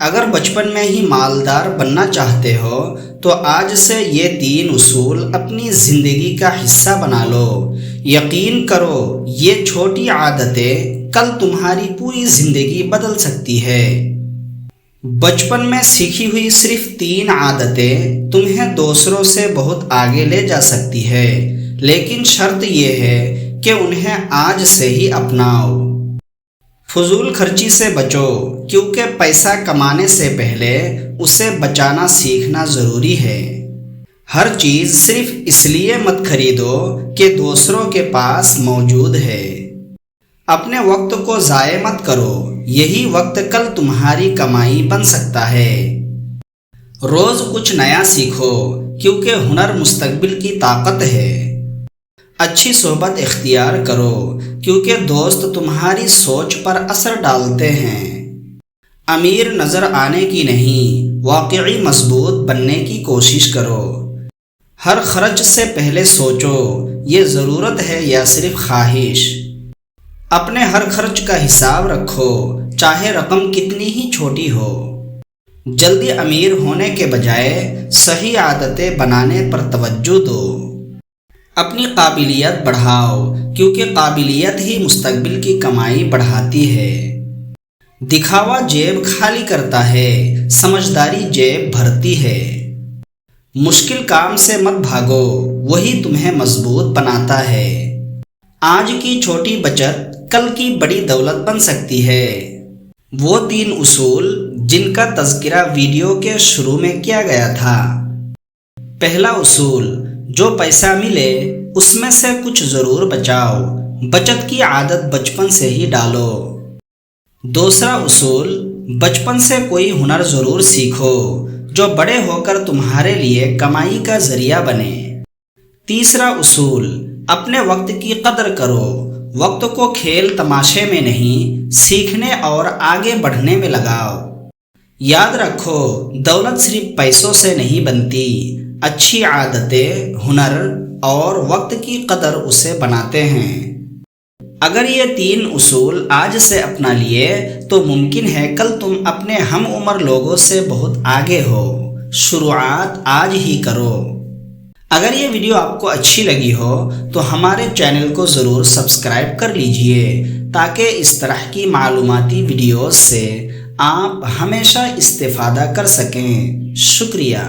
اگر بچپن میں ہی مالدار بننا چاہتے ہو تو آج سے یہ 3 اصول اپنی زندگی کا حصہ بنا لو۔ یقین کرو یہ چھوٹی عادتیں کل تمہاری پوری زندگی بدل سکتی ہے۔ بچپن میں سیکھی ہوئی صرف 3 عادتیں تمہیں دوسروں سے بہت آگے لے جا سکتی ہے، لیکن شرط یہ ہے کہ انہیں آج سے ہی اپناؤ۔ فضول خرچی سے بچو، کیونکہ پیسہ کمانے سے پہلے اسے بچانا سیکھنا ضروری ہے۔ ہر چیز صرف اس لیے مت خریدو کہ دوسروں کے پاس موجود ہے۔ اپنے وقت کو ضائع مت کرو، یہی وقت کل تمہاری کمائی بن سکتا ہے۔ روز کچھ نیا سیکھو، کیونکہ ہنر مستقبل کی طاقت ہے۔ اچھی صحبت اختیار کرو، کیونکہ دوست تمہاری سوچ پر اثر ڈالتے ہیں۔ امیر نظر آنے کی نہیں، واقعی مضبوط بننے کی کوشش کرو۔ ہر خرچ سے پہلے سوچو یہ ضرورت ہے یا صرف خواہش۔ اپنے ہر خرچ کا حساب رکھو، چاہے رقم کتنی ہی چھوٹی ہو۔ جلدی امیر ہونے کے بجائے صحیح عادتیں بنانے پر توجہ دو۔ اپنی قابلیت بڑھاؤ، کیونکہ قابلیت ہی مستقبل کی کمائی بڑھاتی ہے۔ دکھاوا جیب خالی کرتا ہے، سمجھداری جیب بھرتی ہے۔ مشکل کام سے مت بھاگو، وہی تمہیں مضبوط بناتا ہے۔ آج کی چھوٹی بچت کل کی بڑی دولت بن سکتی ہے۔ وہ 3 اصول جن کا تذکرہ ویڈیو کے شروع میں کیا گیا تھا۔ پہلا اصول، جو پیسہ ملے اس میں سے کچھ ضرور بچاؤ، بچت کی عادت بچپن سے ہی ڈالو۔ دوسرا اصول، بچپن سے کوئی ہنر ضرور سیکھو جو بڑے ہو کر تمہارے لیے کمائی کا ذریعہ بنے۔ تیسرا اصول، اپنے وقت کی قدر کرو، وقت کو کھیل تماشے میں نہیں، سیکھنے اور آگے بڑھنے میں لگاؤ۔ یاد رکھو دولت صرف پیسوں سے نہیں بنتی، اچھی عادتیں، ہنر اور وقت کی قدر اسے بناتے ہیں۔ اگر یہ 3 اصول آج سے اپنا لیے تو ممکن ہے کل تم اپنے ہم عمر لوگوں سے بہت آگے ہو۔ شروعات آج ہی کرو۔ اگر یہ ویڈیو آپ کو اچھی لگی ہو تو ہمارے چینل کو ضرور سبسکرائب کر لیجئے، تاکہ اس طرح کی معلوماتی ویڈیوز سے آپ ہمیشہ استفادہ کر سکیں۔ شکریہ۔